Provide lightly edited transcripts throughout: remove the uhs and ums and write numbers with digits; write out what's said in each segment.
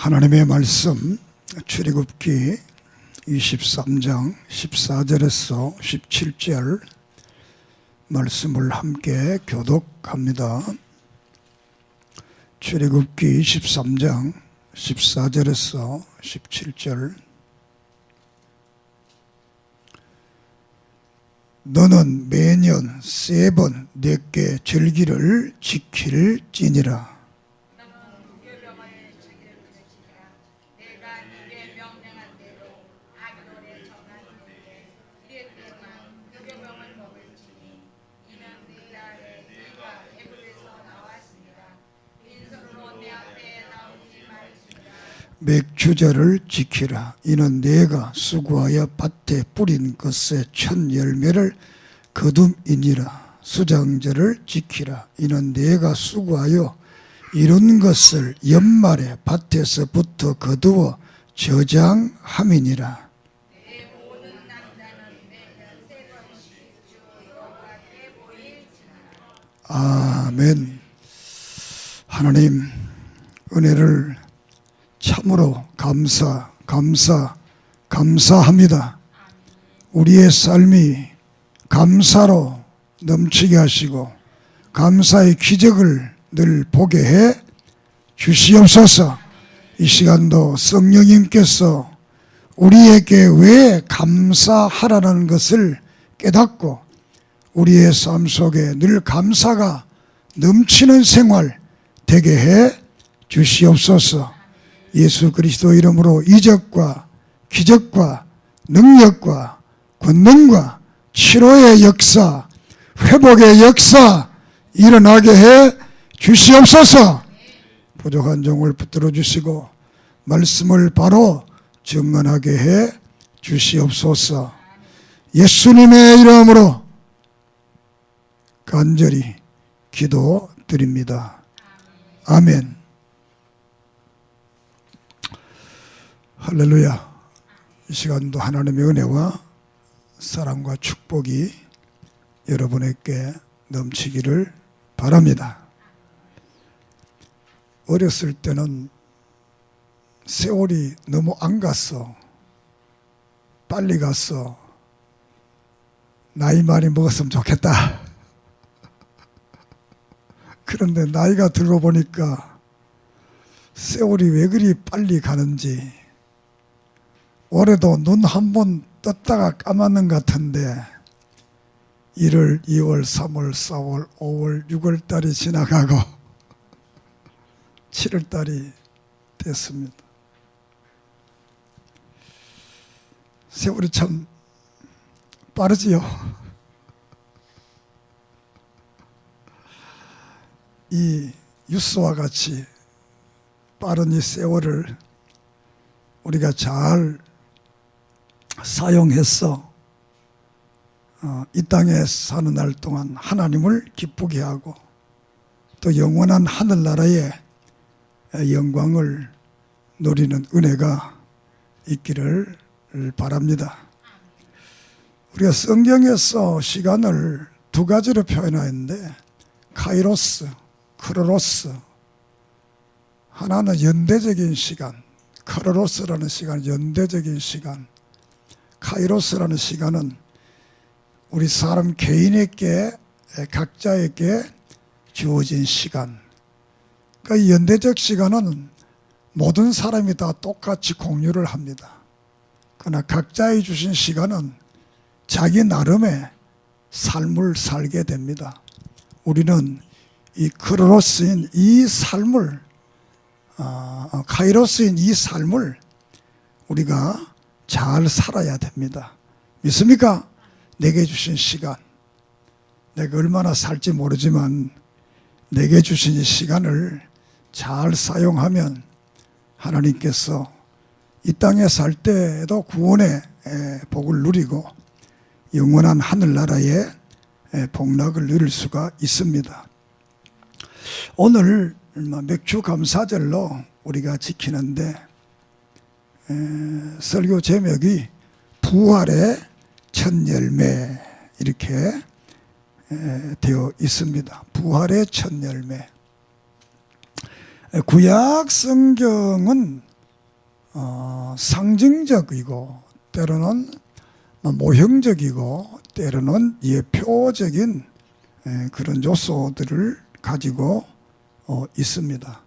하나님의 말씀 출애굽기 23장 14절에서 17절 말씀을 함께 교독합니다. 출애굽기 23장 14절에서 17절. 너는 매년 3번 내게 절기를 지킬지니라. 맥주절을 지키라. 이는 내가 수고하여 밭에 뿌린 것의 첫 열매를 거둠이니라. 수장절을 지키라. 이는 내가 수고하여 이룬 것을 연말에 밭에서부터 거두어 저장함이니라. 아멘. 하나님 은혜를 참으로 감사합니다. 우리의 삶이 감사로 넘치게 하시고 감사의 기적을 늘 보게 해 주시옵소서. 이 시간도 성령님께서 우리에게 왜 감사하라는 것을 깨닫고 우리의 삶 속에 늘 감사가 넘치는 생활 되게 해 주시옵소서. 예수 그리스도 이름으로 이적과 기적과 능력과 권능과 치료의 역사, 회복의 역사 일어나게 해 주시옵소서. 부족한 종을 붙들어 주시고 말씀을 바로 증언하게 해 주시옵소서. 예수님의 이름으로 간절히 기도드립니다. 아멘. 할렐루야. 이 시간도 하나님의 은혜와 사랑과 축복이 여러분에게 넘치기를 바랍니다. 어렸을 때는 세월이 너무 안 갔어. 빨리 갔어. 나이 많이 먹었으면 좋겠다. 그런데 나이가 들어 보니까 세월이 왜 그리 빨리 가는지, 올해도 눈 한 번 떴다가 감았는 것 같은데 1월, 2월, 3월, 4월, 5월, 6월 달이 지나가고 7월 달이 됐습니다. 세월이 참 빠르지요. 이 유스와 같이 빠른 이 세월을 우리가 잘 사용해서 이 땅에 사는 날 동안 하나님을 기쁘게 하고 또 영원한 하늘나라의 영광을 누리는 은혜가 있기를 바랍니다. 우리가 성경에서 시간을 두 가지로 표현하는데 카이로스, 크로노스. 하나는 연대적인 시간, 크로노스라는 시간, 연대적인 시간. 카이로스라는 시간은 우리 사람 개인에게, 각자에게 주어진 시간. 그러니까 연대적 시간은 모든 사람이 다 똑같이 공유를 합니다. 그러나 각자의 주신 시간은 자기 나름의 삶을 살게 됩니다. 우리는 이 크로노스인 이 삶을, 카이로스인 이 삶을 우리가 잘 살아야 됩니다. 믿습니까? 내게 주신 시간, 내가 얼마나 살지 모르지만 내게 주신 이 시간을 잘 사용하면 하나님께서 이 땅에 살 때에도 구원의 복을 누리고 영원한 하늘나라의 복락을 누릴 수가 있습니다. 오늘 맥주 감사절로 우리가 지키는데 설교 제목이 부활의 첫 열매 이렇게 되어 있습니다. 부활의 첫 열매. 구약 성경은 상징적이고 때로는 모형적이고 때로는 예표적인 그런 요소들을 가지고 있습니다.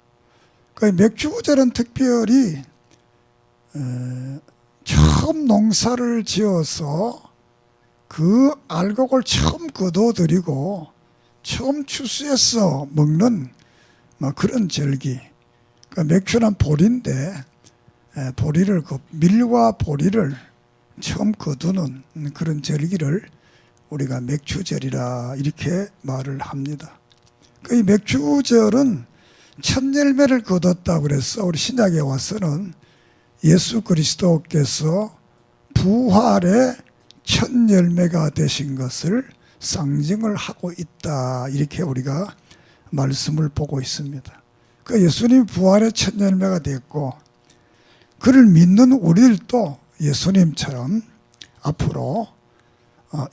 그 맥주절은 특별히 처음 농사를 지어서 그 알곡을 처음 거둬들이고 처음 추수해서 먹는 그런 절기. 그러니까 맥주는 보리인데 보리를 밀과 보리를 처음 거두는 그런 절기를 우리가 맥주절이라 이렇게 말을 합니다. 이 맥주절은 첫 열매를 거뒀다 그래서 우리 신약에 와서는 예수 그리스도께서 부활의 첫 열매가 되신 것을 상징을 하고 있다, 이렇게 우리가 말씀을 보고 있습니다. 그 예수님 부활의 첫 열매가 됐고 그를 믿는 우리들도 예수님처럼 앞으로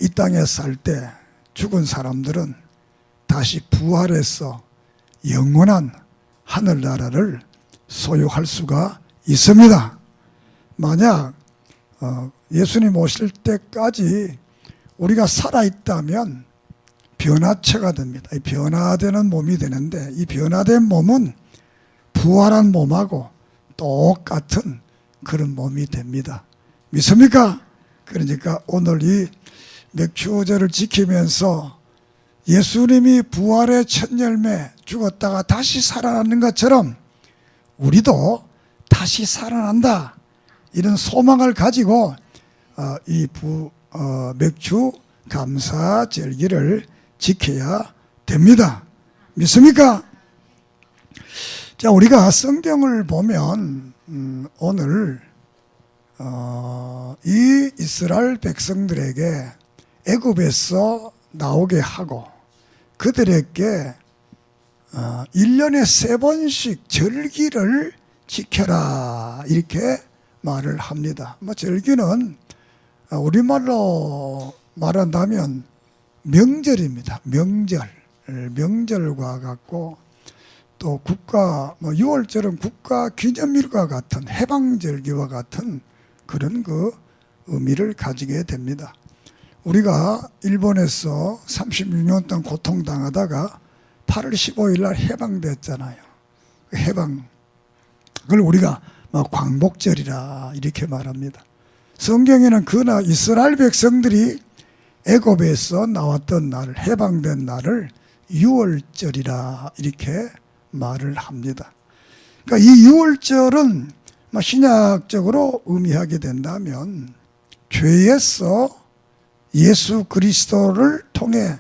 이 땅에 살 때 죽은 사람들은 다시 부활해서 영원한 하늘나라를 소유할 수가 있습니다. 만약 예수님 오실 때까지 우리가 살아있다면 변화체가 됩니다. 이 변화되는 몸이 되는데 이 변화된 몸은 부활한 몸하고 똑같은 그런 몸이 됩니다. 믿습니까? 그러니까 오늘 이 맥주절을 지키면서 예수님이 부활의 첫 열매 죽었다가 다시 살아나는 것처럼 우리도 다시 살아난다, 이런 소망을 가지고 이 맥주 감사 절기를 지켜야 됩니다. 믿습니까? 자, 우리가 성경을 보면 오늘 이 이스라엘 백성들에게 애굽에서 나오게 하고 그들에게 1년에 3번씩 절기를 지켜라, 이렇게 말을 합니다. 절기는 우리말로 말한다면 명절입니다. 명절과 같고 또 국가 6월절은 국가 기념일과 같은 해방절기와 같은 그런 그 의미를 가지게 됩니다. 우리가 일본에서 36년 동안 고통당하다가 8월 15일 날 해방됐잖아요. 해방, 그걸 우리가 광복절이라 이렇게 말합니다. 성경에는 그날 이스라엘 백성들이 애굽에서 나왔던 날, 해방된 날을 6월절이라 이렇게 말을 합니다. 그러니까 이 6월절은 신약적으로 의미하게 된다면 죄에서 예수 그리스도를 통해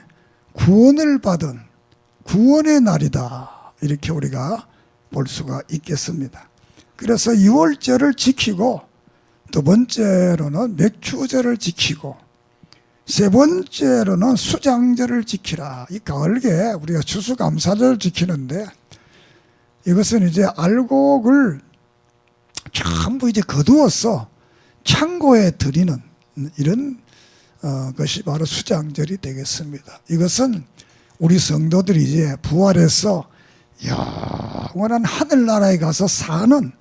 구원을 받은 구원의 날이다, 이렇게 우리가 볼 수가 있겠습니다. 그래서 6월절을 지키고 두 번째로는 맥주절을 지키고 세 번째로는 수장절을 지키라. 이 가을에 우리가 추수감사절을 지키는데 이것은 이제 알곡을 전부 이제 거두어서 창고에 드리는 이런 것이 바로 수장절이 되겠습니다. 이것은 우리 성도들이 이제 부활해서 영원한 하늘나라에 가서 사는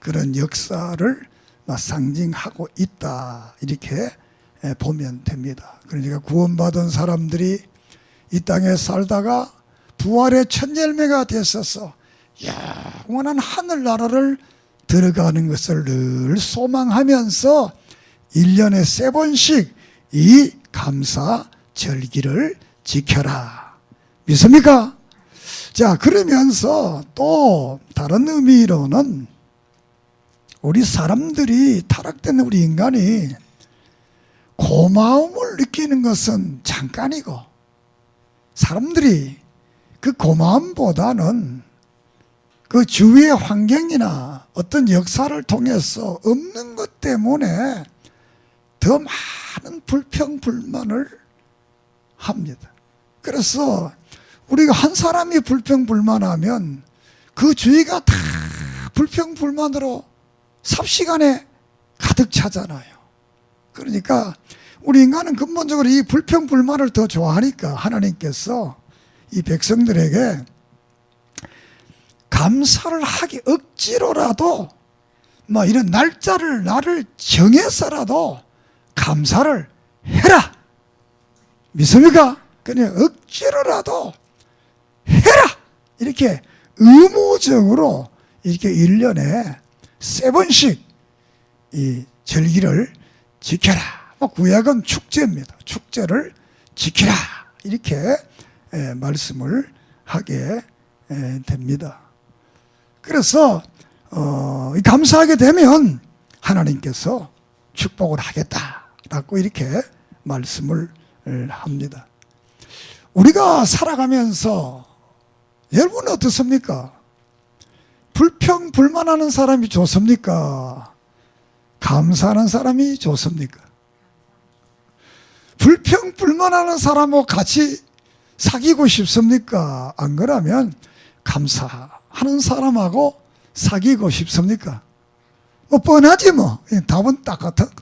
그런 역사를 상징하고 있다, 이렇게 보면 됩니다. 그러니까 구원받은 사람들이 이 땅에 살다가 부활의 첫 열매가 됐어서 영원한 하늘나라를 들어가는 것을 늘 소망하면서 1년에 3번씩 이 감사 절기를 지켜라. 믿습니까? 자, 그러면서 또 다른 의미로는 우리 사람들이 타락된 우리 인간이 고마움을 느끼는 것은 잠깐이고 사람들이 그 고마움보다는 그 주위의 환경이나 어떤 역사를 통해서 없는 것 때문에 더 많은 불평불만을 합니다. 그래서 우리가 한 사람이 불평불만하면 그 주위가 다 불평불만으로 삽시간에 가득 차잖아요. 그러니까 우리 인간은 근본적으로 이 불평불만을 더 좋아하니까 하나님께서 이 백성들에게 감사를 하기 억지로라도 뭐 이런 날짜를 나를 정해서라도 감사를 해라. 믿습니까? 그냥 억지로라도 해라. 이렇게 의무적으로 이렇게 1년에 3번씩 이 절기를 지켜라. 구약은 축제입니다. 축제를 지키라. 이렇게 말씀을 하게 됩니다. 그래서 감사하게 되면 하나님께서 축복을 하겠다라고 이렇게 말씀을 합니다. 우리가 살아가면서 여러분 어떻습니까? 불평불만하는 사람이 좋습니까? 감사하는 사람이 좋습니까? 불평불만하는 사람하고 같이 사귀고 싶습니까? 안 그러면 감사하는 사람하고 사귀고 싶습니까? 뭐 뻔하지 뭐. 답은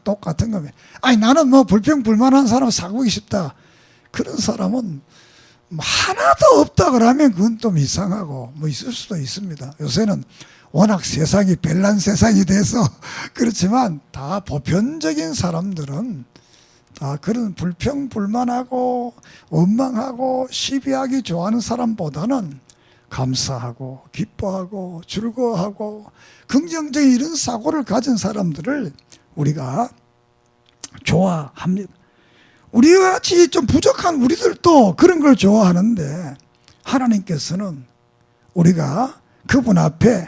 똑같은 겁니다. 아니 나는 뭐 불평불만한 사람 사귀고 싶다. 그런 사람은 하나도 없다 그러면 그건 좀 이상하고 뭐 있을 수도 있습니다. 요새는 워낙 세상이 별난 세상이 돼서 그렇지만 다 보편적인 사람들은 다 그런 불평불만하고 원망하고 시비하기 좋아하는 사람보다는 감사하고 기뻐하고 즐거워하고 긍정적인 이런 사고를 가진 사람들을 우리가 좋아합니다. 우리와 같이 좀 부족한 우리들도 그런 걸 좋아하는데 하나님께서는 우리가 그분 앞에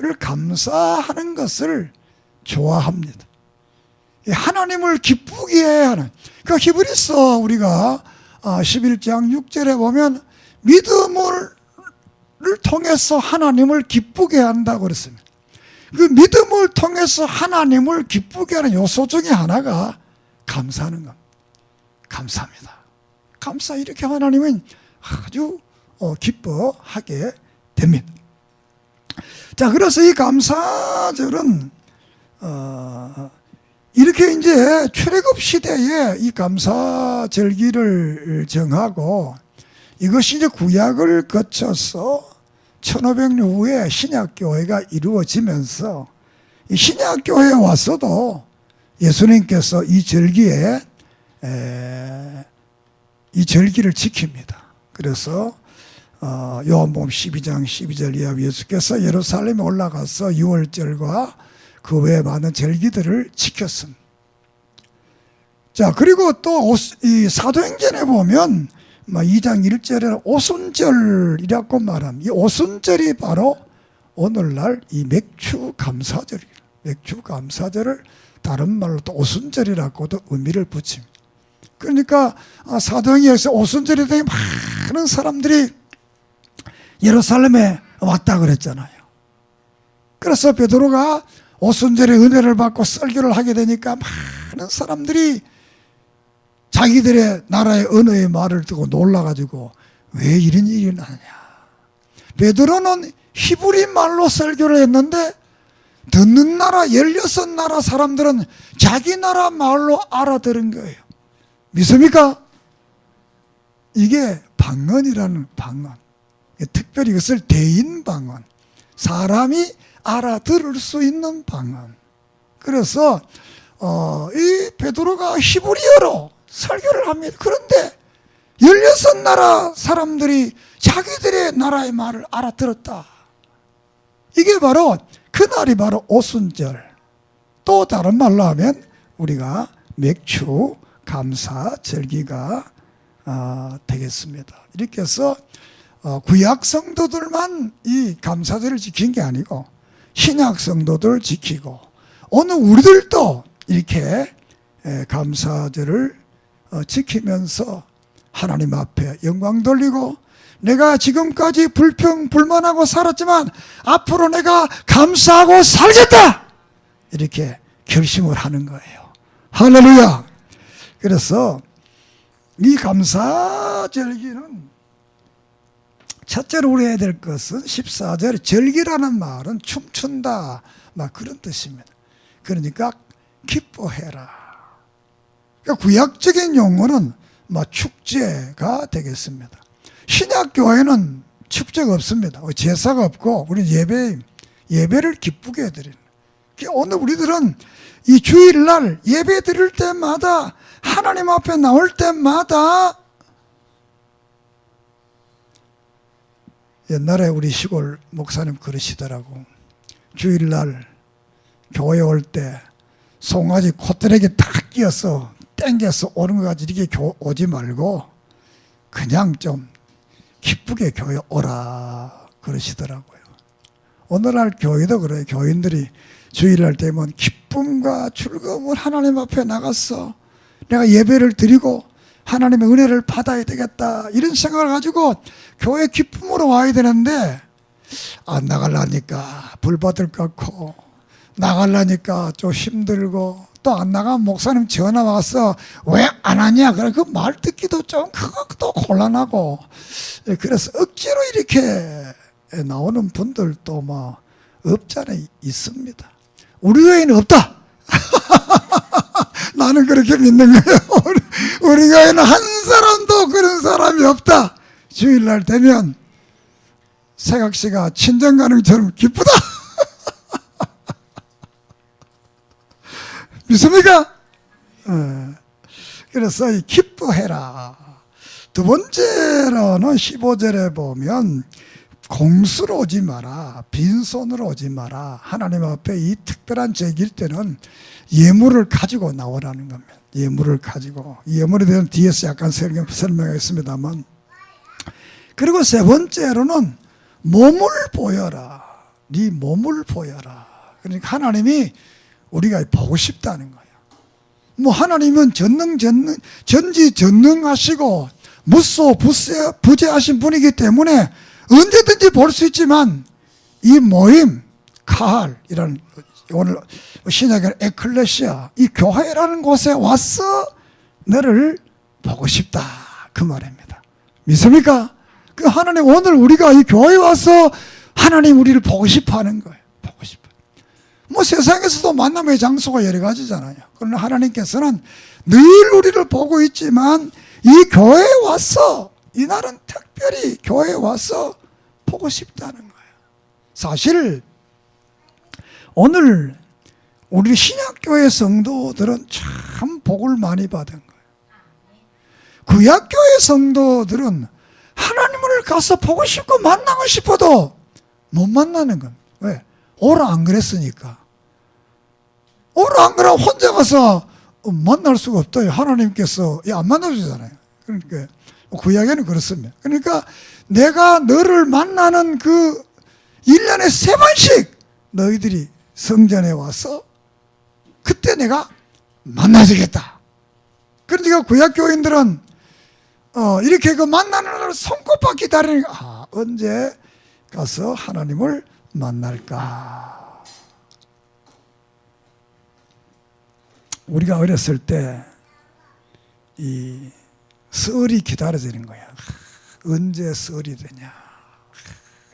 늘 감사하는 것을 좋아합니다. 하나님을 기쁘게 해야 하는, 그 히브리서 우리가 11장 6절에 보면 믿음을 통해서 하나님을 기쁘게 한다고 그랬습니다. 그 믿음을 통해서 하나님을 기쁘게 하는 요소 중에 하나가 감사하는 겁니다. 감사합니다. 감사, 이렇게 하나님은 아주 기뻐하게 됩니다. 자, 그래서 이 감사절은 이렇게 이제 출애굽 시대에 이 감사절기를 정하고 이것이 이제 구약을 거쳐서 1500년 후에 신약교회가 이루어지면서 이 신약교회에 와서도 예수님께서 이 절기에 이 절기를 지킵니다. 그래서 요한복음 12장 12절 이하 예수께서 예루살렘에 올라가서 유월절과 그 외에 많은 절기들을 지켰습니다. 자, 그리고 또 이 사도행전에 보면 2장 1절에 오순절이라고 말합니다. 이 오순절이 바로 오늘날 이 맥주 감사절이에요. 맥주 감사절을 다른 말로 또 오순절이라고도 의미를 붙입니다. 그러니까 사도행전에서 오순절에 되게 많은 사람들이 예루살렘에 왔다 그랬잖아요. 그래서 베드로가 오순절에 은혜를 받고 설교를 하게 되니까 많은 사람들이 자기들의 나라의 언어의 말을 듣고 놀라가지고 왜 이런 일이 나느냐. 베드로는 히브리 말로 설교를 했는데 듣는 나라 16나라 사람들은 자기 나라 말로 알아들은 거예요. 믿습니까? 이게 방언이라는 방언. 특별히 이것을 대인 방언. 사람이 알아들을 수 있는 방언. 그래서 이 베드로가 히브리어로 설교를 합니다. 그런데 16나라 사람들이 자기들의 나라의 말을 알아들었다. 이게 바로 그날이 바로 오순절. 또 다른 말로 하면 우리가 맥주 감사 절기가 되겠습니다. 이렇게 해서 구약 성도들만 이 감사절을 지킨 게 아니고 신약 성도들 지키고 오늘 우리들도 이렇게 감사절을 지키면서 하나님 앞에 영광 돌리고 내가 지금까지 불평불만하고 살았지만 앞으로 내가 감사하고 살겠다, 이렇게 결심을 하는 거예요. 할렐루야. 그래서 이 감사절기는 첫째로 우리 해야 될 것은 14절 절기라는 말은 춤춘다 막 그런 뜻입니다. 그러니까 기뻐해라. 그러니까 구약적인 용어는 축제가 되겠습니다. 신약교회는 축제가 없습니다. 제사가 없고 우리 예배를 기쁘게 해드리는, 오늘 우리들은 이 주일날 예배 드릴 때마다 하나님 앞에 나올 때마다 옛날에 우리 시골 목사님 그러시더라고. 주일날 교회 올 때 송아지 콧대에게 탁 끼어서 땡겨서 오는 거 가지고 이렇게 오지 말고 그냥 좀 기쁘게 교회 오라 그러시더라고요. 오늘날 교회도 그래요. 교인들이 주일날 되면 기쁨과 즐거움을 하나님 앞에 나가서 내가 예배를 드리고 하나님의 은혜를 받아야 되겠다 이런 생각을 가지고 교회 기쁨으로 와야 되는데 안 나가려니까 불 받을 것 같고 나가려니까 좀 힘들고 또 안 나가면 목사님 전화 와서 왜 안 하냐 그래 그 말 듣기도 좀 그것도 곤란하고 그래서 억지로 이렇게 나오는 분들도 뭐 없잖아요. 있습니다. 우리 교회는 없다. 나는 그렇게 믿는 거예요. 우리 교회는 한 사람도 그런 사람이 없다. 주일날 되면 새각시가 친정 가는처럼 기쁘다. 믿습니까? 그래서 이 기뻐해라. 두 번째로는 15절에 보면 공수로 오지 마라. 빈손으로 오지 마라. 하나님 앞에 이 특별한 제기일 때는 예물을 가지고 나오라는 겁니다. 예물을 가지고. 예물에 대해서 뒤에서 약간 설명하겠습니다만. 그리고 세 번째로는 몸을 보여라. 네 몸을 보여라. 그러니까 하나님이 우리가 보고 싶다는 거예요. 뭐 하나님은 전지전능하시고 무소부재하신 분이기 때문에 언제든지 볼 수 있지만 이 모임, 카할이라는 오늘 신약의 에클레시아 이 교회라는 곳에 와서 너를 보고 싶다 그 말입니다. 믿습니까? 그 하나님 오늘 우리가 이 교회에 와서 하나님 우리를 보고 싶어하는 거예요. 보고 싶어. 뭐 세상에서도 만남의 장소가 여러 가지잖아요. 그러나 하나님께서는 늘 우리를 보고 있지만 이 교회에 와서 이날은 특별히 교회에 와서 보고 싶다는 거예요. 사실 오늘 우리 신약교회 성도들은 참 복을 많이 받은 거예요. 구약교회 성도들은 하나님을 가서 보고 싶고 만나고 싶어도 못 만나는 겁니다. 왜? 오라 안 그랬으니까. 오라 안 그러면 혼자 가서 만날 수가 없어요. 하나님께서 안 만나주잖아요. 그러니까 구약에는 그렇습니다. 그러니까 내가 너를 만나는 그 1년에 3번씩 너희들이 성전에 와서 그때 내가 만나주겠다. 그러니까 구약교인들은 이렇게 그 만나는 날을 손꼽아 기다리는 언제 가서 하나님을 만날까. 우리가 어렸을 때 이 설이 기다려지는 거야. 언제 설이 되냐.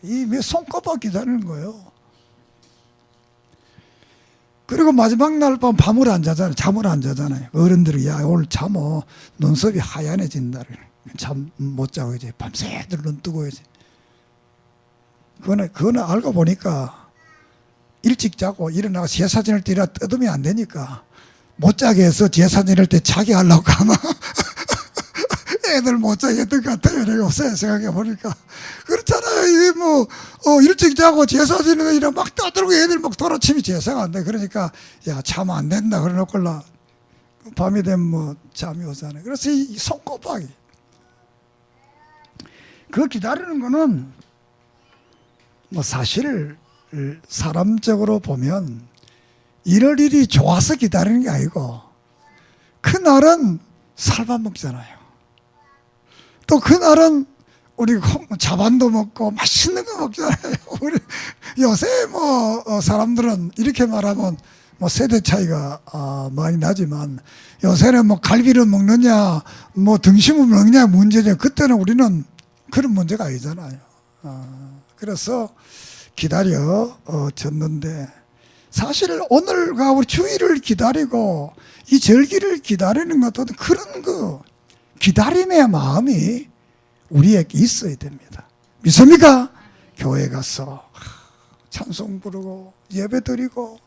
이 손꼽아 기다리는 거예요. 그리고 마지막 날 밤 밤을 안 자잖아요. 잠을 안 자잖아요. 어른들이 야 오늘 잠어 눈썹이 하얀해진다. 잠 못 자고 이제 밤새들 눈 뜨고 이제. 그거는 알고 보니까 일찍 자고 일어나서 제사 지낼 때 일어나 뜯으면 안 되니까 못 자게 해서 제사 지낼 때 자게 하려고 아마 애들 못 자게 했던 것 같아요. 내가 없어요. 생각해 보니까. 그렇잖아요. 이게 뭐, 일찍 자고 제사 지내는 이라 막 떠들고 애들 막 돌아치면 제사가 안 돼. 그러니까, 야, 잠 안 된다. 그래 놓고라. 밤이 되면 뭐, 잠이 오잖아요. 그래서 이 손꼽아기. 그거 기다리는 거는 뭐 사실 사람적으로 보면 이럴 일이 좋아서 기다리는 게 아니고 그날은 살밥 먹잖아요. 또 그날은 우리 자반도 먹고 맛있는 거 먹잖아요. 우리 요새 뭐 사람들은 이렇게 말하면 뭐 세대 차이가 많이 나지만 요새는 뭐 갈비를 먹느냐 뭐 등심을 먹느냐 문제죠. 그때는 우리는 그런 문제가 아니잖아요. 그래서 기다려 졌는데 사실 오늘과 우리 주일을 기다리고 이 절기를 기다리는 것도 그런 거 기다림의 마음이 우리에게 있어야 됩니다. 믿습니까? 교회 가서 찬송 부르고 예배 드리고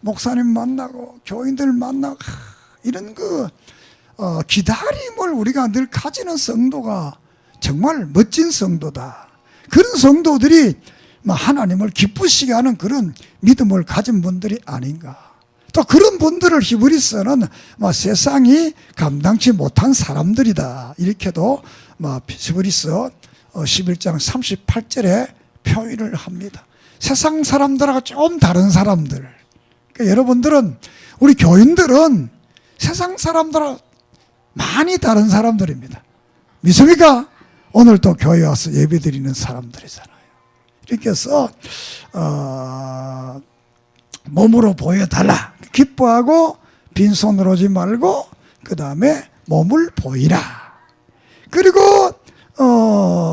목사님 만나고 교인들 만나고 이런 기다림을 우리가 늘 가지는 성도가 정말 멋진 성도다. 그런 성도들이 하나님을 기쁘시게 하는 그런 믿음을 가진 분들이 아닌가. 또 그런 분들을 히브리서는 세상이 감당치 못한 사람들이다. 이렇게도 히브리서 11장 38절에 표현을 합니다. 세상 사람들하고 좀 다른 사람들. 그러니까 여러분들은, 우리 교인들은 세상 사람들하고 많이 다른 사람들입니다. 믿습니까? 오늘 또 교회 와서 예배드리는 사람들이잖아요. 이렇게 해서 몸으로 보여달라. 기뻐하고 빈손으로 오지 말고 그 다음에 몸을 보이라. 그리고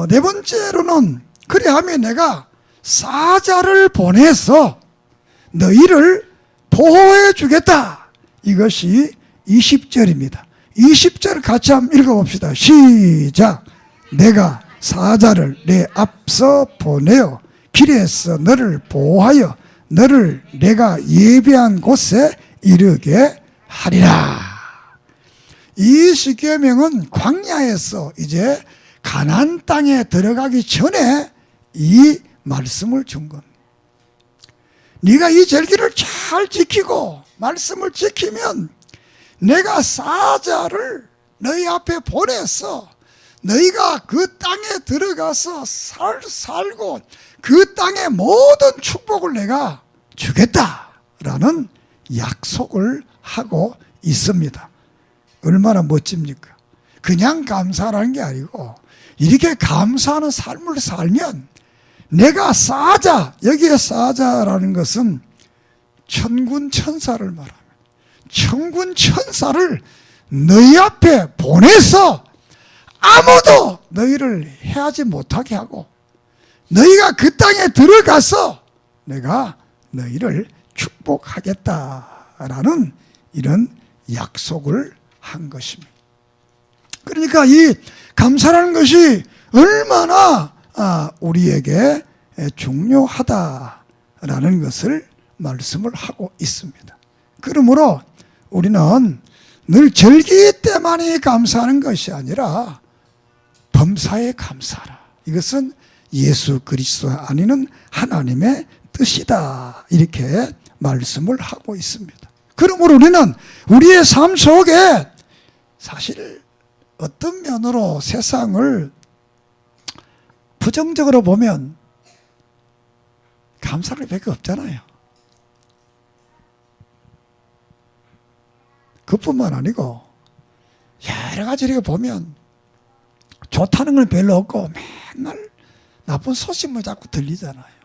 네 번째로는, 그래야면 내가 사자를 보내서 너희를 보호해 주겠다. 이것이 20절입니다. 20절 같이 한번 읽어봅시다. 시작. 내가 사자를 내 앞서 보내어 길에서 너를 보호하여 너를 내가 예비한 곳에 이르게 하리라. 이 십계명은 광야에서 이제 가나안 땅에 들어가기 전에 이 말씀을 준 겁니다. 네가 이 절기를 잘 지키고 말씀을 지키면 내가 사자를 너희 앞에 보내서 너희가 그 땅에 들어가서 살고 그 땅의 모든 축복을 내가 주겠다라는 약속을 하고 있습니다. 얼마나 멋집니까? 그냥 감사라는 게 아니고 이렇게 감사하는 삶을 살면 내가 사자, 여기에 사자라는 것은 천군 천사를 말합니다. 천군 천사를 너희 앞에 보내서 아무도 너희를 해하지 못하게 하고 너희가 그 땅에 들어가서 내가 너희를 축복하겠다라는 이런 약속을 한 것입니다. 그러니까 이 감사라는 것이 얼마나 우리에게 중요하다라는 것을 말씀을 하고 있습니다. 그러므로 우리는 늘 절기 때만이 감사하는 것이 아니라 범사에 감사하라. 이것은 예수 그리스도 아니는 하나님의 뜻이다. 이렇게 말씀을 하고 있습니다. 그러므로 우리는 우리의 삶 속에 사실 어떤 면으로 세상을 부정적으로 보면 감사할 밖에 없잖아요. 그뿐만 아니고 여러 가지 이렇게 보면 좋다는 건 별로 없고 맨날 나쁜 소식만 자꾸 들리잖아요.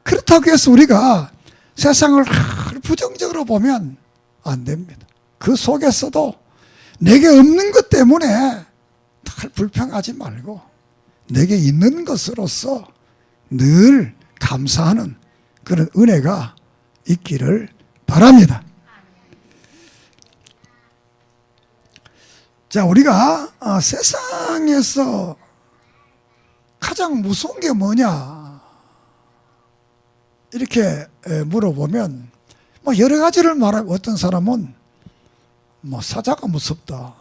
그렇다고 해서 우리가 세상을 부정적으로 보면 안 됩니다. 그 속에서도 내게 없는 것 때문에 늘 불평하지 말고 내게 있는 것으로서 늘 감사하는 그런 은혜가 있기를 바랍니다. 자, 우리가 세상에서 가장 무서운 게 뭐냐 이렇게 물어보면 여러 가지를 말하고, 어떤 사람은 사자가 무섭다,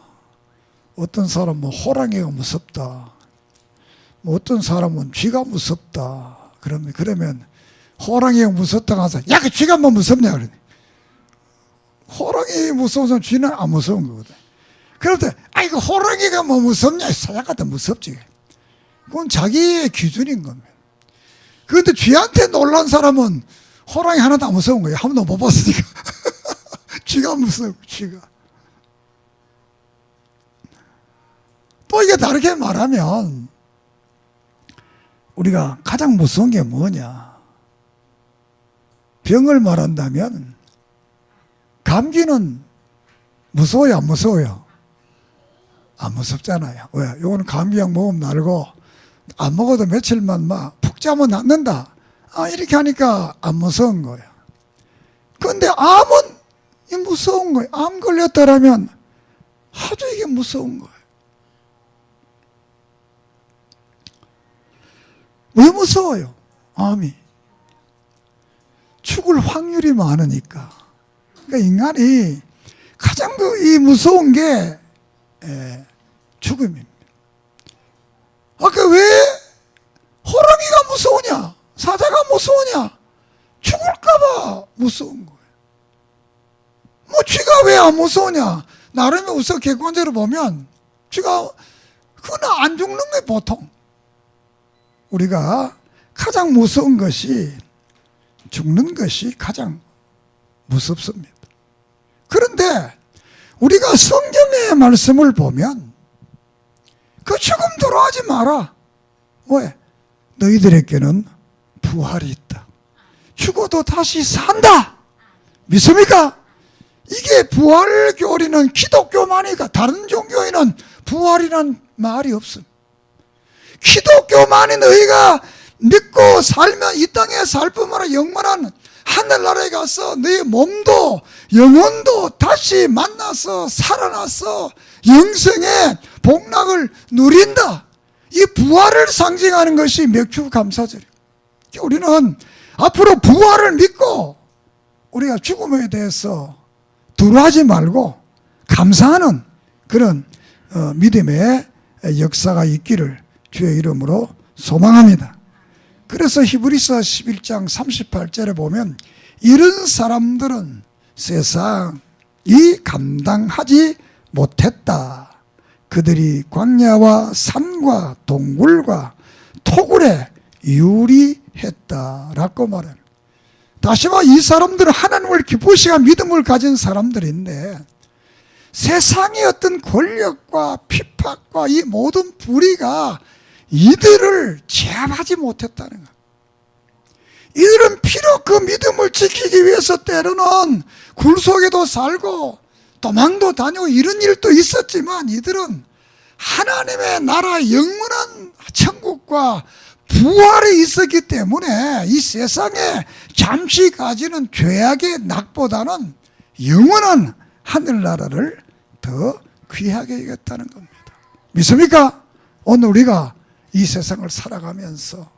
어떤 사람은 호랑이가 무섭다, 어떤 사람은 쥐가 무섭다. 그러면 호랑이가 무섭다고 하서 야, 그 쥐가 뭐 무섭냐 그러네. 호랑이 무서워서 쥐는 안 무서운 거거든. 그런데 아이고 호랑이가 뭐 무섭냐, 사자가 더 무섭지. 그건 자기의 기준인 겁니다. 그런데 쥐한테 놀란 사람은 호랑이 하나도 안 무서운 거예요. 한 번도 못 봤으니까. 쥐가 무서워, 쥐가. 또 이게 다르게 말하면 우리가 가장 무서운 게 뭐냐, 병을 말한다면 감기는 무서워요, 안 무서워요? 안 무섭잖아요. 왜? 요거는 감기약 먹으면 날고 안 먹어도 며칠만 푹 자면 낫는다. 이렇게 하니까 안 무서운 거예요. 그런데 암은 무서운 거예요. 암 걸렸다라면 아주 이게 무서운 거예요. 왜 무서워요? 암이 죽을 확률이 많으니까. 그러니까 인간이 가장 이 무서운 게 죽음입니다. 아까 왜 호랑이가 무서우냐? 사자가 무서우냐? 죽을까봐 무서운 거예요. 뭐 쥐가 왜 안 무서우냐? 나름의 우선 객관적으로 보면 쥐가 그건 안 죽는 게 보통. 우리가 가장 무서운 것이 죽는 것이 가장 무섭습니다. 그런데 우리가 성경의 말씀을 보면 그 죽음 두려워하지 마라. 왜? 너희들에게는 부활이 있다. 죽어도 다시 산다. 믿습니까? 이게 부활 교리는 기독교만이니까 다른 종교에는 부활이란 말이 없습니다. 기독교만이 너희가 믿고 살면 이 땅에 살 뿐만 아니라 영원한 하늘나라에 가서 너희 몸도 영혼도 다시 만나서 살아나서 영생의 복락을 누린다. 이 부활을 상징하는 것이 맥주감사절이에요. 우리는 앞으로 부활을 믿고 우리가 죽음에 대해서 두려워하지 말고 감사하는 그런 믿음의 역사가 있기를 주의 이름으로 소망합니다. 그래서 히브리서 11장 38절에 보면 이런 사람들은 세상이 감당하지 못했다. 그들이 광야와 산과 동굴과 토굴에 유리했다라고 말합니다. 다시 말해 이 사람들은 하나님을 기쁘시고 믿음을 가진 사람들인데 세상의 어떤 권력과 핍박과 이 모든 불의가 이들을 제압하지 못했다는 것. 이들은 비록 그 믿음을 지키기 위해서 때로는 굴 속에도 살고 도망도 다니고 이런 일도 있었지만 이들은 하나님의 나라 영원한 천국과 부활이 있었기 때문에 이 세상에 잠시 가지는 죄악의 낙보다는 영원한 하늘나라를 더 귀하게 여겼다는 겁니다. 믿습니까? 오늘 우리가 이 세상을 살아가면서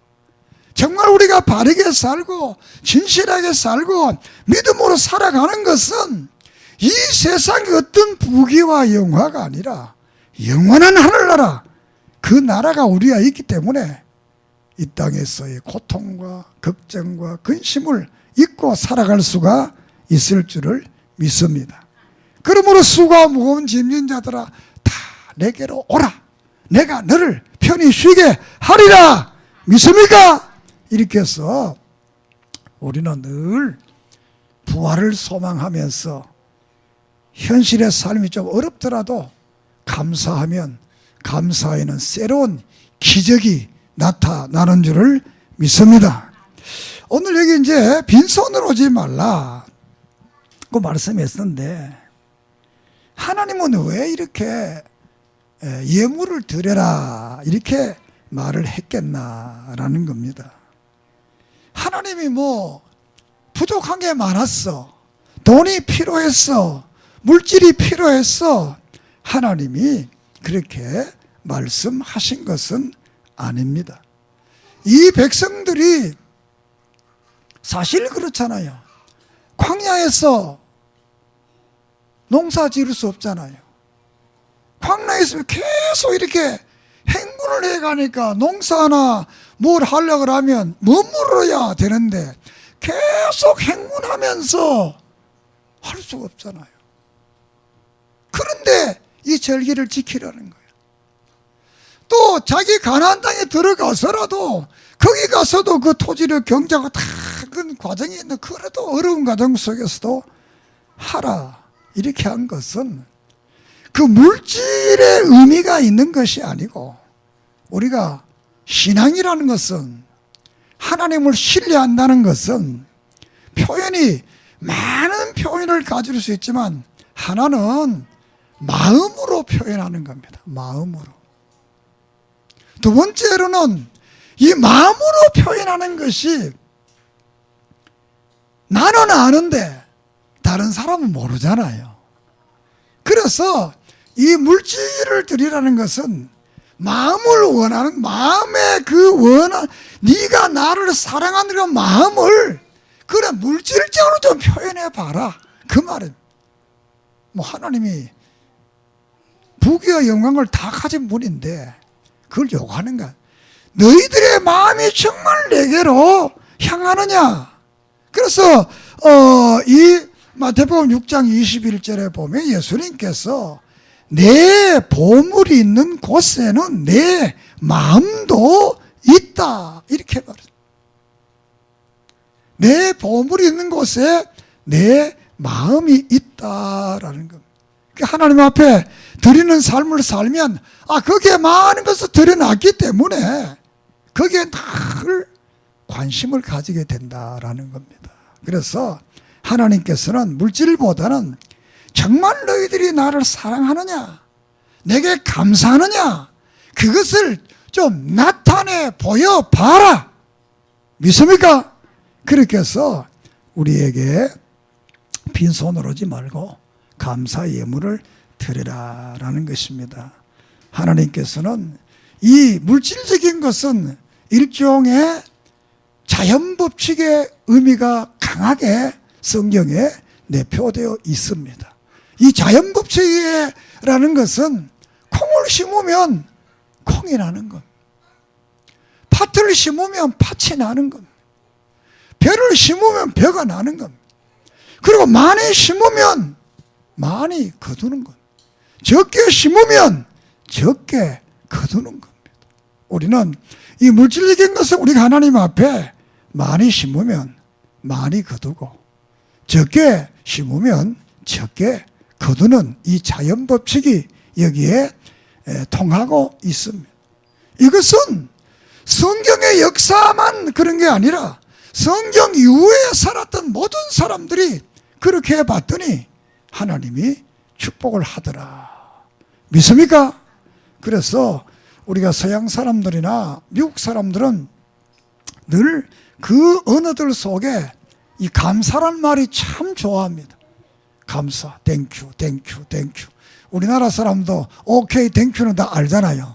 정말 우리가 바르게 살고 진실하게 살고 믿음으로 살아가는 것은 이 세상의 어떤 부귀와 영화가 아니라 영원한 하늘나라, 그 나라가 우리가 있기 때문에 이 땅에서의 고통과 걱정과 근심을 잊고 살아갈 수가 있을 줄을 믿습니다. 그러므로 수고와 무거운 짐진 자들아 다 내게로 오라. 내가 너를 편히 쉬게 하리라. 믿습니까? 이렇게 해서 우리는 늘 부활을 소망하면서 현실의 삶이 좀 어렵더라도 감사하면 감사에는 새로운 기적이 나타나는 줄을 믿습니다. 오늘 여기 이제 빈손으로 오지 말라 그 말씀했었는데 하나님은 왜 이렇게 예물을 드려라 이렇게 말을 했겠나라는 겁니다. 하나님이 뭐 부족한 게 많았어, 돈이 필요했어, 물질이 필요했어, 하나님이 그렇게 말씀하신 것은 아닙니다. 이 백성들이 사실 그렇잖아요. 광야에서 농사 지을 수 없잖아요. 광야에서 계속 이렇게 행군을 해가니까 농사나 뭘 하려고 하면 머물러야 되는데 계속 행군하면서 할 수가 없잖아요. 그런데 이 절기를 지키려는 거예요. 또 자기 가나안 땅에 들어가서라도 거기 가서도 그 토지를 경작하고 다 그 과정이 있는 그래도 어려운 과정 속에서도 하라 이렇게 한 것은 그 물질의 의미가 있는 것이 아니고 우리가 신앙이라는 것은 하나님을 신뢰한다는 것은 표현이 많은 표현을 가질 수 있지만 하나는 마음으로 표현하는 겁니다. 마음으로. 두 번째로는 이 마음으로 표현하는 것이 나는 아는데 다른 사람은 모르잖아요. 그래서 이 물질을 드리라는 것은 마음을 원하는 마음의 그 원한 네가 나를 사랑하는 그 마음을 그래 물질적으로 좀 표현해 봐라 그 말은. 뭐 하나님이 부귀와 영광을 다 가진 분인데 그걸 요구하는 거야. 너희들의 마음이 정말 내게로 향하느냐. 그래서 이 마태복음 6장 21절에 보면 예수님께서 내 보물이 있는 곳에는 내 마음도 있다 이렇게 말해요. 내 보물이 있는 곳에 내 마음이 있다라는 겁니다. 하나님 앞에 드리는 삶을 살면 거기에 많은 것을 드려놨기 때문에 거기에 늘 관심을 가지게 된다라는 겁니다. 그래서 하나님께서는 물질보다는 정말 너희들이 나를 사랑하느냐, 내게 감사하느냐, 그것을 좀 나타내 보여봐라. 믿습니까? 그렇게 해서 우리에게 빈손으로 오지 말고 감사 예물을 드리라라는 것입니다. 하나님께서는 이 물질적인 것은 일종의 자연법칙의 의미가 강하게 성경에 내표되어 있습니다. 이 자연법칙이라는 것은 콩을 심으면 콩이 나는 것, 팥을 심으면 팥이 나는 것, 벼를 심으면 벼가 나는 것, 그리고 많이 심으면 많이 거두는 것, 적게 심으면 적게 거두는 겁니다. 우리는 이 물질적인 것을 우리가 하나님 앞에 많이 심으면 많이 거두고 적게 심으면 적게 거두는 이 자연법칙이 여기에 통하고 있습니다. 이것은 성경의 역사만 그런 게 아니라 성경 이후에 살았던 모든 사람들이 그렇게 해봤더니 하나님이 축복을 하더라. 믿습니까? 그래서 우리가 서양 사람들이나 미국 사람들은 늘 그 언어들 속에 이 감사란 말이 참 좋아합니다. 감사, 땡큐, 땡큐, 땡큐. 우리나라 사람도 오케이, 땡큐는 다 알잖아요.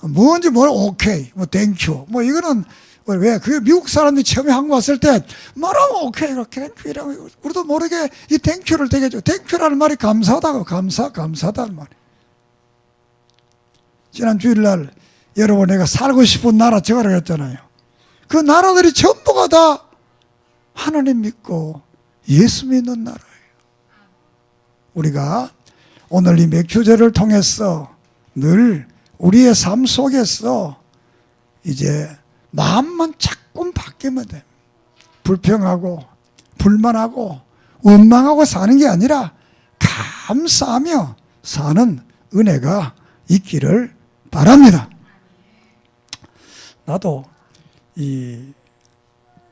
뭔지 오케이, 뭐 땡큐. 뭐 이거는 왜? 그게 미국 사람들이 처음에 한국 왔을 때 말하면 오케이, 이렇게 땡큐 이라고 우리도 모르게 이 땡큐를 되게 줘. 땡큐라는 말이 감사하다고, 감사하다는 말이에요. 지난 주일날 여러분 내가 살고 싶은 나라 적으라고 했잖아요. 그 나라들이 전부가 다 하나님 믿고 예수 믿는 나라예요. 우리가 오늘 이 맥주제를 통해서 늘 우리의 삶 속에서 이제 마음만 자꾸 바뀌면 됩니다. 불평하고 불만하고 원망하고 사는 게 아니라 감사하며 사는 은혜가 있기를 바랍니다. 나도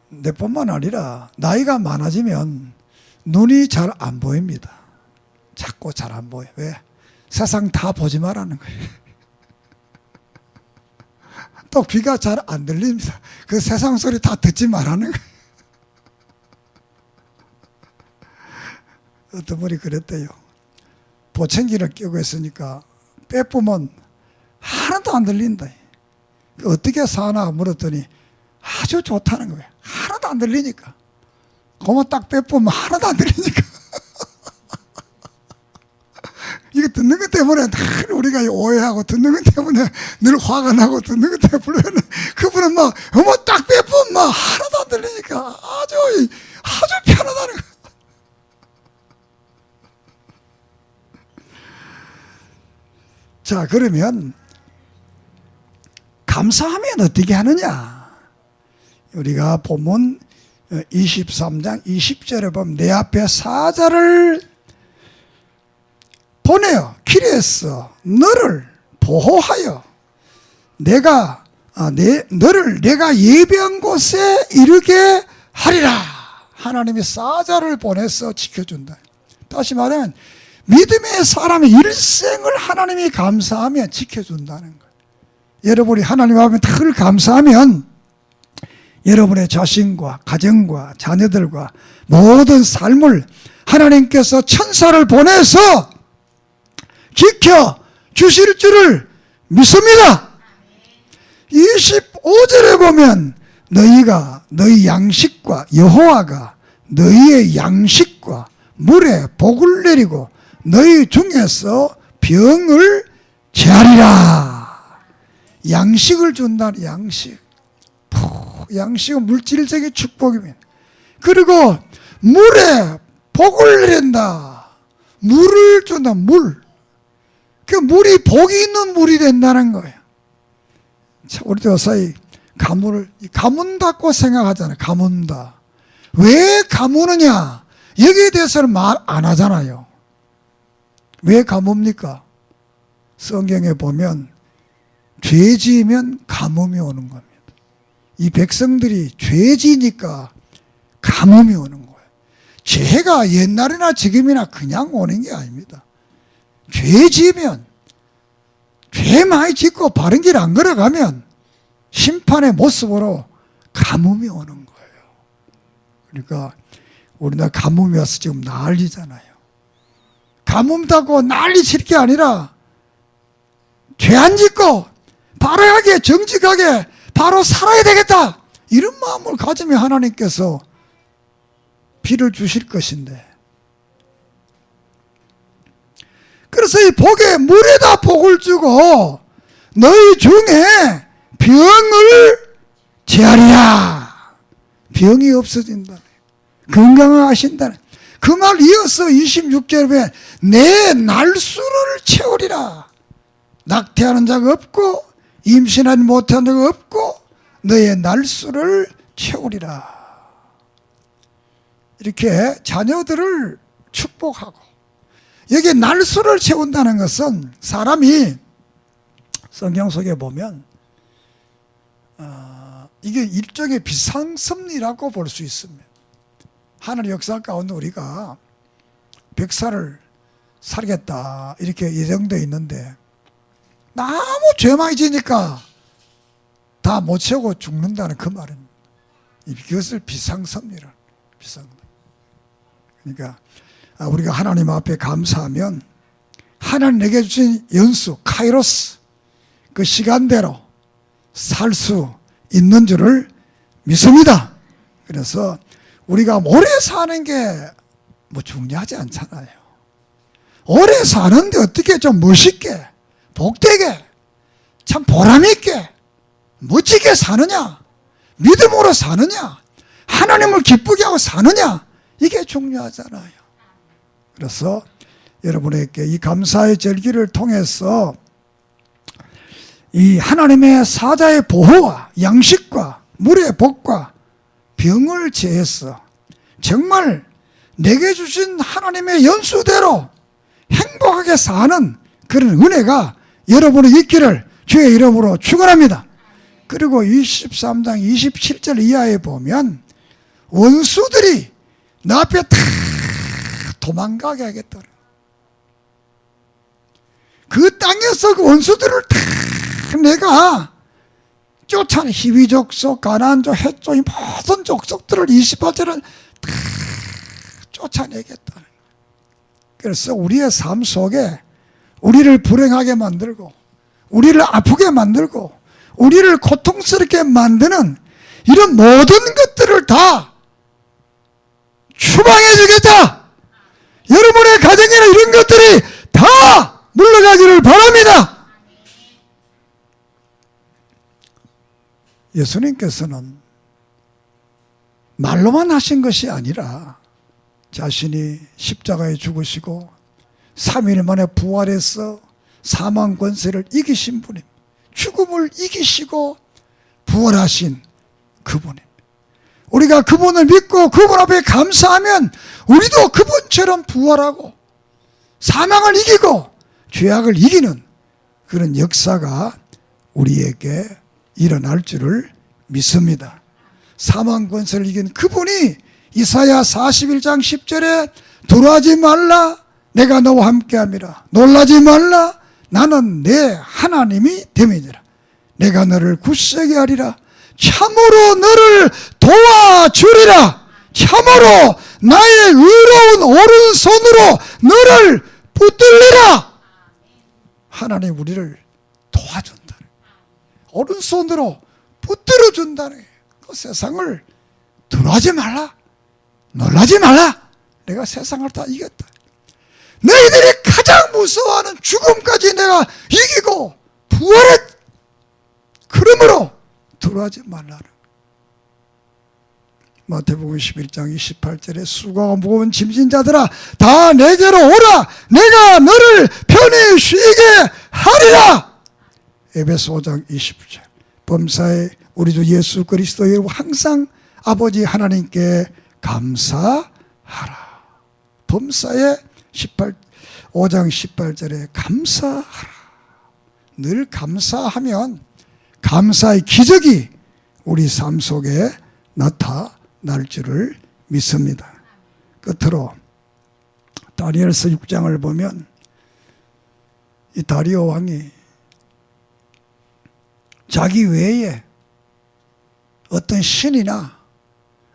내뿐만 아니라 나이가 많아지면 눈이 잘 안 보입니다. 자꾸 잘 안 보여. 왜? 세상 다 보지 말라는 거예요. 또 귀가 잘 안 들립니다. 그 세상 소리 다 듣지 말라는 거예요. 어떤 분이 그랬대요. 보청기를 끼고 있으니까 빼보면 하나도 안 들린다. 어떻게 사나 물었더니 아주 좋다는 거예요. 하나도 안 들리니까. 그만 딱 빼보면 하나도 안 들리니까. 이거 듣는 것 때문에 늘 우리가 오해하고 듣는 것 때문에 늘 화가 나고 듣는 것 때문에 불러는 그분은 막 어머 딱 빼보면 막 하나도 안 들리니까 아주 편하다는 거예요. 자, 그러면 감사하면 어떻게 하느냐? 우리가 본문 23장 20절에 보면 내 앞에 사자를 보내어 길에서 너를 보호하여 너를 내가 예비한 곳에 이르게 하리라. 하나님이 사자를 보내서 지켜준다. 다시 말하면 믿음의 사람의 일생을 하나님이 감사하며 지켜준다는 거예요. 여러분이 하나님 앞에 늘 감사하면 여러분의 자신과 가정과 자녀들과 모든 삶을 하나님께서 천사를 보내서 지켜주실 줄을 믿습니다. 25절에 보면 너희 양식과 여호와가 너희의 양식과 물에 복을 내리고 너희 중에서 병을 제하리라. 양식을 준다. 양식. 양식은 물질적인 축복입니다. 그리고 물에 복을 내린다. 물을 준다. 물. 그 물이 복이 있는 물이 된다는 거예요. 자, 우리도 요새 가물을 가문다고 생각하잖아요. 가문다. 왜 가무느냐? 여기에 대해서는 말 안 하잖아요. 왜 가뭅니까? 성경에 보면 죄 지으면 가뭄이 오는 겁니다. 이 백성들이 죄 지니까 가뭄이 오는 거예요. 죄가 옛날이나 지금이나 그냥 오는 게 아닙니다. 죄 지으면, 죄 많이 짓고 바른 길 안 걸어가면 심판의 모습으로 가뭄이 오는 거예요. 그러니까 우리나라 가뭄이 와서 지금 난리잖아요. 가뭄 타고 난리 칠 게 아니라 죄 안 짓고 바르게 정직하게 바로 살아야 되겠다, 이런 마음을 가지면 하나님께서 비를 주실 것인데, 그래서 이 복에 물에다 복을 주고 너희 중에 병을 제하리라. 병이 없어진다. 건강하신다. 그 말 이어서 26절에 내 날수를 채우리라. 낙태하는 자가 없고 임신하지 못한 자가 없고 너의 날수를 채우리라. 이렇게 자녀들을 축복하고, 여기 날수를 채운다는 것은 사람이 성경 속에 보면 이게 일종의 비상섭리라고 볼 수 있습니다. 하늘의 역사 가운데 우리가 100살을 살겠다 이렇게 예정되어 있는데 너무 죄 많이 지니까 다 못 채우고 죽는다는 그 말입니다. 이것을 비상섭리라. 그러니까 우리가 하나님 앞에 감사하면 하나님 내게 주신 연수 카이로스, 그 시간대로 살 수 있는 줄을 믿습니다. 그래서 우리가 오래 사는 게 뭐 중요하지 않잖아요. 오래 사는데 어떻게 좀 멋있게, 복되게, 참 보람있게, 멋지게 사느냐, 믿음으로 사느냐, 하나님을 기쁘게 하고 사느냐, 이게 중요하잖아요. 그래서 여러분에게 이 감사의 절기를 통해서 이 하나님의 사자의 보호와 양식과 물의 복과 병을 제해서 정말 내게 주신 하나님의 연수대로 행복하게 사는 그런 은혜가 여러분이 있기를 주의 이름으로 축원합니다. 그리고 23장 27절 이하에 보면 원수들이 나 앞에 다 도망가게 하겠다. 그 땅에서 그 원수들을 다 내가 쫓아내, 히위 족속, 가나안 족, 헷 족, 모든 족속들을 28절을 다 쫓아내겠다. 그래서 우리의 삶 속에 우리를 불행하게 만들고 우리를 아프게 만들고 우리를 고통스럽게 만드는 이런 모든 것들을 다 추방해 주겠다. 여러분의 가정에는 이런 것들이 다 물러가기를 바랍니다. 예수님께서는 말로만 하신 것이 아니라 자신이 십자가에 죽으시고 3일 만에 부활해서 사망 권세를 이기신 분입니다. 죽음을 이기시고 부활하신 그분입니다. 우리가 그분을 믿고 그분 앞에 감사하면 우리도 그분처럼 부활하고 사망을 이기고 죄악을 이기는 그런 역사가 우리에게 일어날 줄을 믿습니다. 사망 권세를 이긴 그분이 이사야 41장 10절에 두려워하지 말라, 내가 너와 함께함이라. 놀라지 말라, 나는 내 하나님이 됨이니라. 내가 너를 굳세게 하리라. 참으로 너를 도와주리라. 참으로 나의 의로운 오른손으로 너를 붙들리라. 하나님 우리를 도와준다. 오른손으로 붙들어준다는 그 세상을 두려워하지 말라. 놀라지 말라. 내가 세상을 다 이겼다. 너희들이 가장 무서워하는 죽음까지 내가 이기고 부활했. 그러므로 두려워하지 말라라. 마태복음 11장 28절에 수고하고 무거운 짐진 자들아 다 내게로 오라. 내가 너를 편히 쉬게 하리라. 에베소 5장 29절. 범사에 우리 주 예수 그리스도의 항상 아버지 하나님께 감사하라. 범사에 5장 18절에 감사하라. 늘 감사하면 감사의 기적이 우리 삶 속에 나타날 줄을 믿습니다. 끝으로 다니엘서 6장을 보면 이 다리오 왕이 자기 외에 어떤 신이나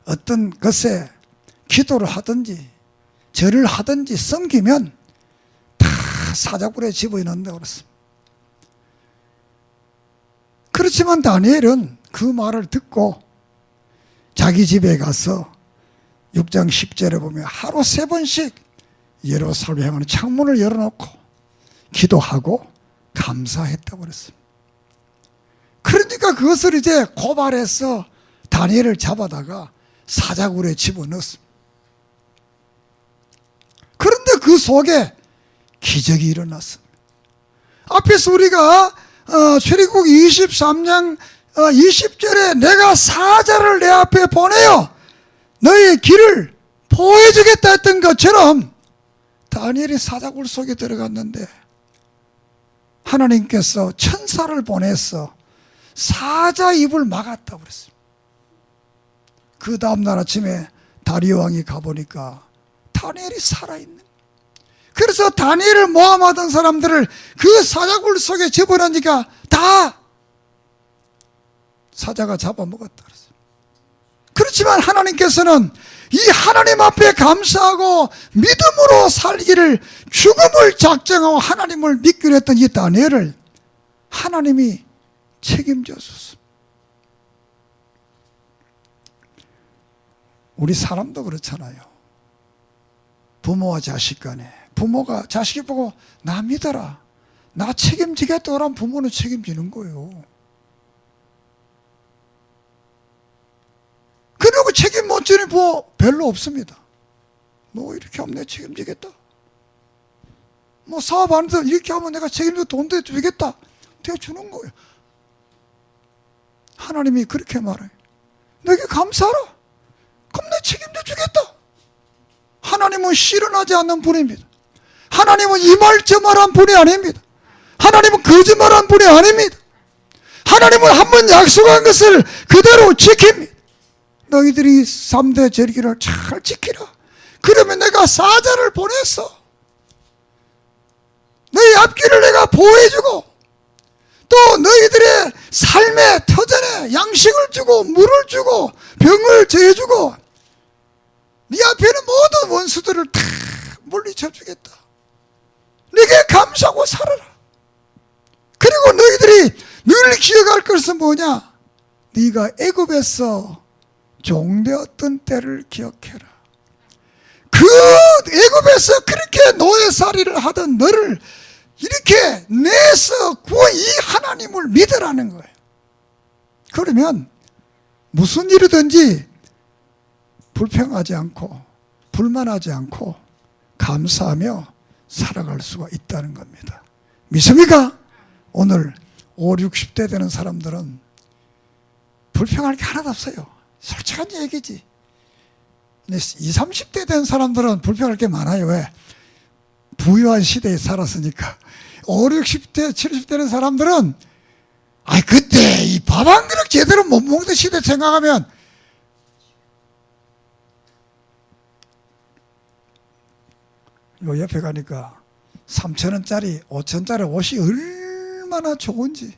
어떤 것에 기도를 하든지 절을 하든지 섬기면 다 사자굴에 집어넣는다고 그랬습니다. 그렇지만 다니엘은 그 말을 듣고 자기 집에 가서 6장 10절에 보면 하루 3번씩 예루살렘 향하는 창문을 열어놓고 기도하고 감사했다고 그랬습니다. 그러니까 그것을 이제 고발해서 다니엘을 잡아다가 사자굴에 집어넣었습니다. 그런데 그 속에 기적이 일어났습니다. 앞에서 우리가 출애굽 23장 20절에 내가 사자를 내 앞에 보내어 너희의 길을 보여주겠다 했던 것처럼 다니엘이 사자굴 속에 들어갔는데 하나님께서 천사를 보내서 사자 입을 막았다고 그랬습니다. 그 다음날 아침에 다리오 왕이 가보니까 다니엘이 살아있는. 그래서 다니엘을 모함하던 사람들을 그 사자굴 속에 집어넣으니까 다 사자가 잡아먹었다 그랬어요. 그렇지만 하나님께서는 이 하나님 앞에 감사하고 믿음으로 살기를 죽음을 작정하고 하나님을 믿기로 했던 이 다니엘을 하나님이 책임졌었습니다. 우리 사람도 그렇잖아요. 부모와 자식 간에 부모가 자식이 보고 나 믿어라, 나 책임지겠다고 하면 부모는 책임지는 거예요. 그리고 책임 못 지는 부모 별로 없습니다. 너 이렇게 하면 내가 책임지겠다. 뭐 사업하는데 이렇게 하면 내가 책임져 돈 대주겠다. 대주는 거예요. 하나님이 그렇게 말해요. 내게 감사하라. 그럼 내가 책임져 주겠다. 하나님은 실현하지 않는 분입니다. 하나님은 이말저말한 분이 아닙니다. 하나님은 거짓말한 분이 아닙니다. 하나님은 한 번 약속한 것을 그대로 지킵니다. 너희들이 3대 절기를 잘 지키라. 그러면 내가 사자를 보냈어. 너희 앞길을 내가 보호해주고 또 너희들의 삶의 터전에 양식을 주고 물을 주고 병을 제해주고 네 앞에는 모든 원수들을 다 물리쳐 주겠다. 네게 감사하고 살아라. 그리고 너희들이 늘 기억할 것은 뭐냐? 네가 애굽에서 종되었던 때를 기억해라. 그 애굽에서 그렇게 노예살이를 하던 너를 이렇게 내서 구원 이 하나님을 믿으라는 거예요. 그러면 무슨 일이든지 불평하지 않고 불만하지 않고 감사하며 살아갈 수가 있다는 겁니다. 믿습니까? 오늘 5, 60대 되는 사람들은 불평할 게 하나도 없어요. 솔직한 얘기지. 근데 20, 30대 된 사람들은 불평할 게 많아요. 왜? 부유한 시대에 살았으니까. 5, 60대, 70대 된 사람들은 그때 이 밥 한 그릇 제대로 못 먹는 시대 생각하면 요 옆에 가니까 3,000원짜리, 5,000원짜리 옷이 얼마나 좋은지.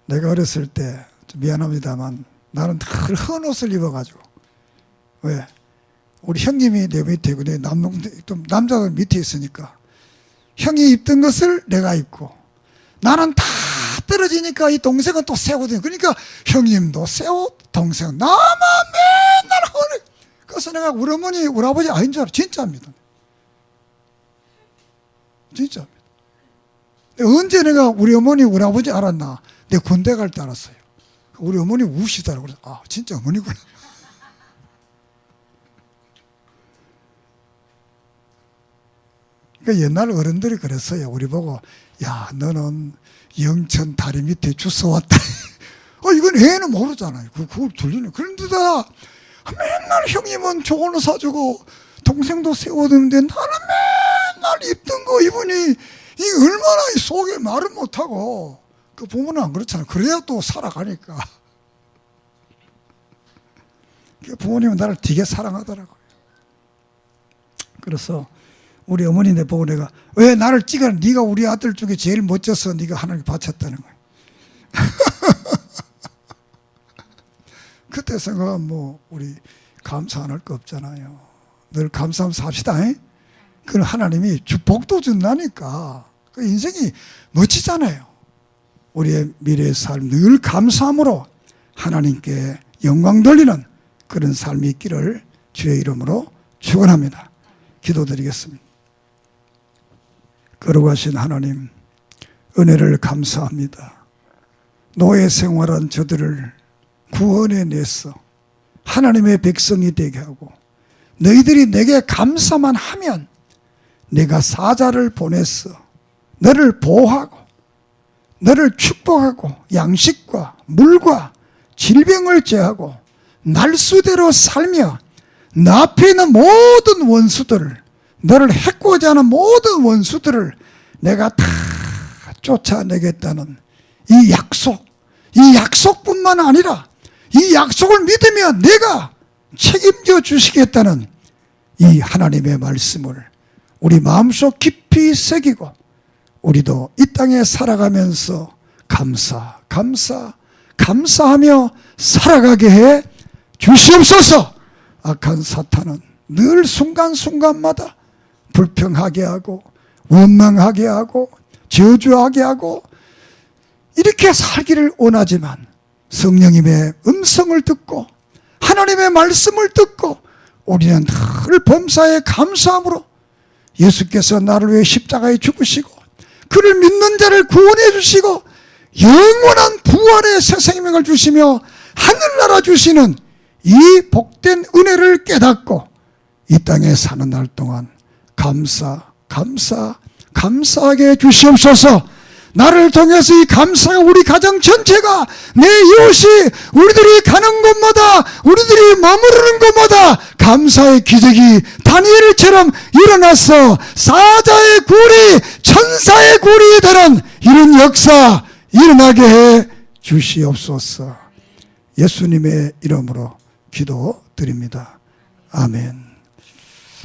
내가 어렸을 때 미안합니다만 나는 늘 헌 옷을 입어가지고. 왜? 우리 형님이 내 밑에 있고 내 남자가 밑에 있으니까 형이 입던 것을 내가 입고 나는 다 떨어지니까 이 동생은 또 세우거든요. 그러니까 형님도 세우, 동생 나만 맨날 허리. 그래서 내가 우리 어머니 우리 아버지 아닌 줄 알아. 진짜입니다. 진짜입니다. 언제 내가 우리 어머니 우리 아버지 알았나? 내 군대 갈 때 알았어요. 우리 어머니 우시더라고. 그래서 아 진짜 어머니구나. 그러니까 옛날 어른들이 그랬어요. 우리 보고 야 너는 영천 다리 밑에 주워 왔다. 이건 애는 모르잖아요. 그걸 들리네. 그런데다 맨날 형님은 저걸로 사주고 동생도 세워두는데 나는 맨날 입던 거 입으니 이 얼마나 이 속에 말을 못하고. 그 부모는 안 그렇잖아요. 그래야 또 살아가니까. 부모님은 나를 되게 사랑하더라고요. 그래서 우리 어머니네 보고 내가 왜 나를 찍어? 네가 우리 아들 중에 제일 멋져서 네가 하나님께 바쳤다는 거야. 그때 생각하면 뭐 우리 감사 안 할 거 없잖아요. 늘 감사하면서 삽시다. 그걸 하나님이 복도 준다니까. 그 인생이 멋지잖아요. 우리의 미래의 삶 늘 감사함으로 하나님께 영광 돌리는 그런 삶이 있기를 주의 이름으로 축원합니다. 기도드리겠습니다. 거룩하신 하나님, 은혜를 감사합니다. 노예 생활한 저들을 구원해내서 하나님의 백성이 되게 하고 너희들이 내게 감사만 하면 내가 사자를 보내서 너를 보호하고 너를 축복하고 양식과 물과 질병을 제하고 날수대로 살며 너 앞에 있는 모든 원수들을 너를 해코자 하는 모든 원수들을 내가 다 쫓아내겠다는 이 약속뿐만 아니라 이 약속을 믿으며 내가 책임져 주시겠다는 이 하나님의 말씀을 우리 마음속 깊이 새기고 우리도 이 땅에 살아가면서 감사하며 살아가게 해 주시옵소서. 악한 사탄은 늘 순간순간마다 불평하게 하고 원망하게 하고 저주하게 하고 이렇게 살기를 원하지만 성령님의 음성을 듣고 하나님의 말씀을 듣고 우리는 늘 범사에 감사함으로 예수께서 나를 위해 십자가에 죽으시고 그를 믿는 자를 구원해 주시고 영원한 부활의 새 생명을 주시며 하늘나라 주시는 이 복된 은혜를 깨닫고 이 땅에 사는 날 동안 감사하게 해 주시옵소서. 나를 통해서 이 감사가 우리 가정 전체가 내 이웃이 우리들이 가는 곳마다 우리들이 머무르는 곳마다 감사의 기적이 다니엘처럼 일어나서 사자의 굴이 천사의 굴이 되는 이런 역사 일어나게 해 주시옵소서. 예수님의 이름으로 기도드립니다. 아멘.